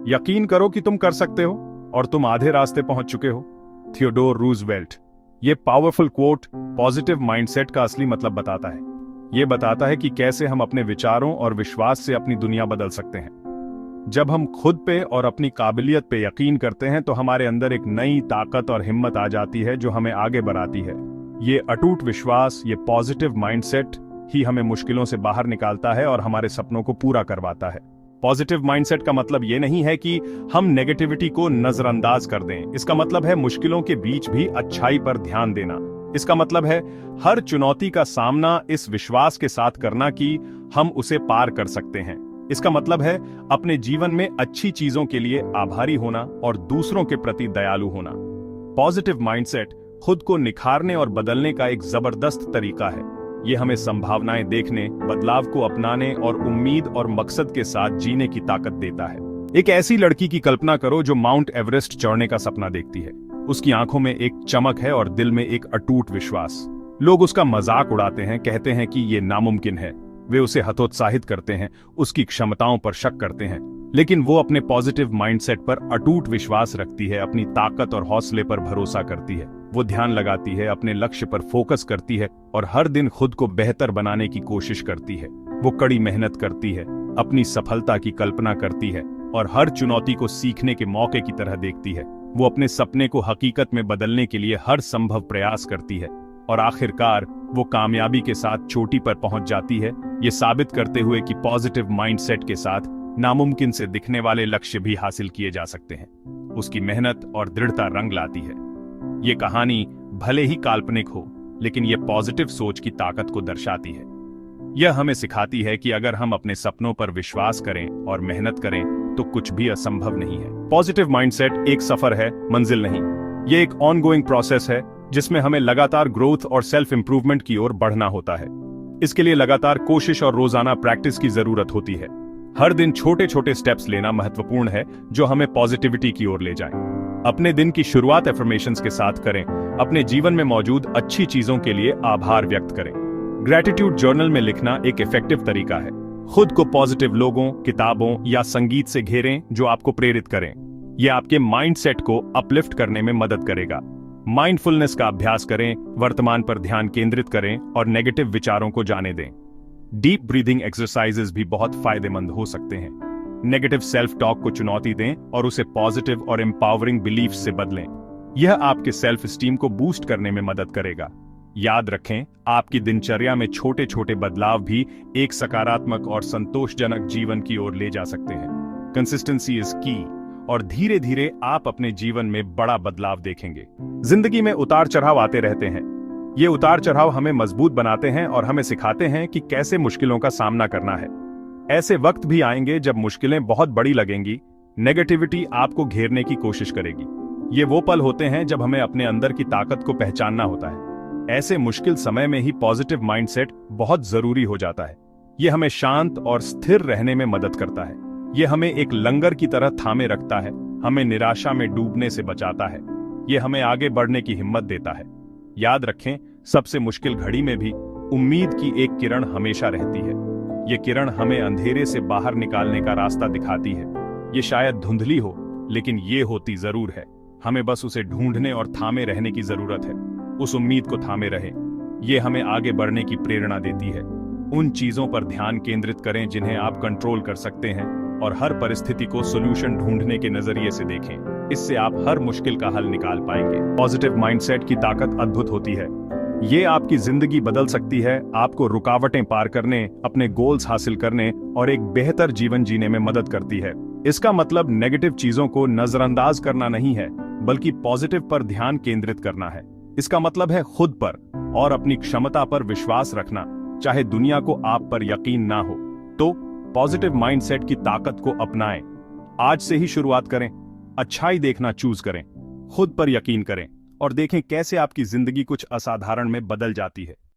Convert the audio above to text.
यकीन करो कि तुम कर सकते हो और तुम आधे रास्ते पहुंच चुके हो। Theodore Roosevelt. ये पावरफुल कोट पॉजिटिव माइंडसेट का असली मतलब बताता है। ये बताता है कि कैसे हम अपने विचारों और विश्वास से अपनी दुनिया बदल सकते हैं। जब हम खुद पे और अपनी काबिलियत पे यकीन करते हैं तो हमारे अंदर एक नई ताकत और हिम्मत आ जाती है जो हमें आगे बढ़ाती है। ये अटूट विश्वास, ये पॉजिटिव माइंडसेट ही हमें मुश्किलों से बाहर निकालता है और हमारे सपनों को पूरा करवाता है। पॉजिटिव माइंडसेट का मतलब ये नहीं है कि हम नेगेटिविटी को नजरअंदाज कर दें। इसका मतलब है मुश्किलों के बीच भी अच्छाई पर ध्यान देना। इसका मतलब है हर चुनौती का सामना इस विश्वास के साथ करना कि हम उसे पार कर सकते हैं। इसका मतलब है अपने जीवन में अच्छी चीजों के लिए आभारी होना और दूसरों के प्रति दयालु होना। पॉजिटिव माइंडसेट खुद को निखारने और बदलने का एक जबरदस्त तरीका है। ये हमें संभावनाएं देखने, बदलाव को अपनाने और उम्मीद और मकसद के साथ जीने की ताकत देता है। एक ऐसी लड़की की कल्पना करो जो माउंट एवरेस्ट चढ़ने का सपना देखती है। उसकी आंखों में एक चमक है और दिल में एक अटूट विश्वास। लोग उसका मजाक उड़ाते हैं, कहते हैं कि ये नामुमकिन है। वे उसे हतोत्साहित करते हैं, उसकी क्षमताओं पर शक करते हैं, लेकिन वो अपने पॉजिटिव माइंडसेट पर अटूट विश्वास रखती है, अपनी ताकत और हौसले पर भरोसा करती है। वो ध्यान लगाती है, अपने लक्ष्य पर फोकस करती है और हर दिन खुद को बेहतर बनाने की कोशिश करती है। वो कड़ी मेहनत करती है, अपनी सफलता की कल्पना करती है और हर चुनौती को सीखने के मौके की तरह देखती है। वो अपने सपने को हकीकत में बदलने के लिए हर संभव प्रयास करती है और आखिरकार वो कामयाबी के साथ चोटी पर पहुंच जाती है, ये साबित करते हुए कि पॉजिटिव माइंडसेट के साथ नामुमकिन से दिखने वाले लक्ष्य भी हासिल किए जा सकते हैं। उसकी मेहनत और दृढ़ता रंग लाती है। ये कहानी भले ही काल्पनिक हो, लेकिन ये पॉजिटिव सोच की ताकत को दर्शाती है। यह हमें सिखाती है कि अगर हम अपने सपनों पर विश्वास करें और मेहनत करें तो कुछ भी असंभव नहीं है। पॉजिटिव माइंडसेट एक सफर है, मंजिल नहीं। ये एक ऑनगोइंग प्रोसेस है जिसमें हमें लगातार ग्रोथ और सेल्फ इंप्रूवमेंट की ओर बढ़ना होता है। इसके लिए लगातार कोशिश और रोजाना प्रैक्टिस की जरूरत होती है। हर दिन छोटे छोटे स्टेप्स लेना महत्वपूर्ण है जो हमें पॉजिटिविटी की ओर ले जाए। अपने दिन की शुरुआत एफर्मेशंस के साथ करें। अपने जीवन में मौजूद अच्छी चीजों के लिए आभार व्यक्त करें। ग्रैटिट्यूड जर्नल में लिखना एक इफेक्टिव तरीका है। खुद को पॉजिटिव लोगों, किताबों या संगीत से घेरें जो आपको प्रेरित करें। यह आपके माइंडसेट को अपलिफ्ट करने में मदद करेगा। माइंडफुलनेस का अभ्यास करें, वर्तमान पर ध्यान केंद्रित करें और नेगेटिव विचारों को जाने दें। डीप ब्रीदिंग एक्सरसाइजेस भी बहुत फायदेमंद हो सकते हैं। नेगेटिव सेल्फ टॉक को चुनौती दें और उसे पॉजिटिव और एम्पावरिंग बिलीफ से बदलें। यह आपके सेल्फ स्टीम को बूस्ट करने में मदद करेगा। याद रखें, आपकी दिनचर्या में छोटे छोटे बदलाव भी एक सकारात्मक और संतोषजनक जीवन की ओर ले जा सकते हैं। कंसिस्टेंसी इज की और धीरे धीरे आप अपने जीवन में बड़ा बदलाव देखेंगे। जिंदगी में उतार चढ़ाव आते रहते हैं। ये उतार चढ़ाव हमें मजबूत बनाते हैं और हमें सिखाते हैं कि कैसे मुश्किलों का सामना करना है। ऐसे वक्त भी आएंगे जब मुश्किलें बहुत बड़ी लगेंगी, नेगेटिविटी आपको घेरने की कोशिश करेगी। ये वो पल होते हैं जब हमें अपने अंदर की ताकत को पहचानना होता है। ऐसे मुश्किल समय में ही पॉजिटिव माइंडसेट बहुत जरूरी हो जाता है। ये हमें शांत और स्थिर रहने में मदद करता है। ये हमें एक लंगर की तरह थामे रखता है, हमें निराशा में डूबने से बचाता है। ये हमें आगे बढ़ने की हिम्मत देता है। याद रखें, सबसे मुश्किल घड़ी में भी उम्मीद की एक किरण हमेशा रहती है। ये किरण हमें अंधेरे से बाहर निकालने का रास्ता दिखाती है। ये शायद धुंधली हो, लेकिन ये होती जरूर है। हमें बस उसे ढूंढने और थामे रहने की जरूरत है। उस उम्मीद को थामे रहें। ये हमें आगे बढ़ने की प्रेरणा देती है। उन चीजों पर ध्यान केंद्रित करें जिन्हें आप कंट्रोल कर सकते हैं और हर परिस्थिति को सोल्यूशन ढूंढने के नजरिए से देखें। इससे आप हर मुश्किल का हल निकाल पाएंगे। पॉजिटिव माइंडसेट की ताकत अद्भुत होती है। ये आपकी जिंदगी बदल सकती है, आपको रुकावटें पार करने, अपने गोल्स हासिल करने और एक बेहतर जीवन जीने में मदद करती है। इसका मतलब नेगेटिव चीजों को नजरअंदाज करना नहीं है, बल्कि पॉजिटिव पर ध्यान केंद्रित करना है। इसका मतलब है खुद पर और अपनी क्षमता पर विश्वास रखना, चाहे दुनिया को आप पर यकीन ना हो। तो पॉजिटिव माइंडसेट की ताकत को अपनाएं। आज से ही शुरुआत करें। अच्छाई देखना चूज करें, खुद पर यकीन करें और देखें कैसे आपकी जिंदगी कुछ असाधारण में बदल जाती है।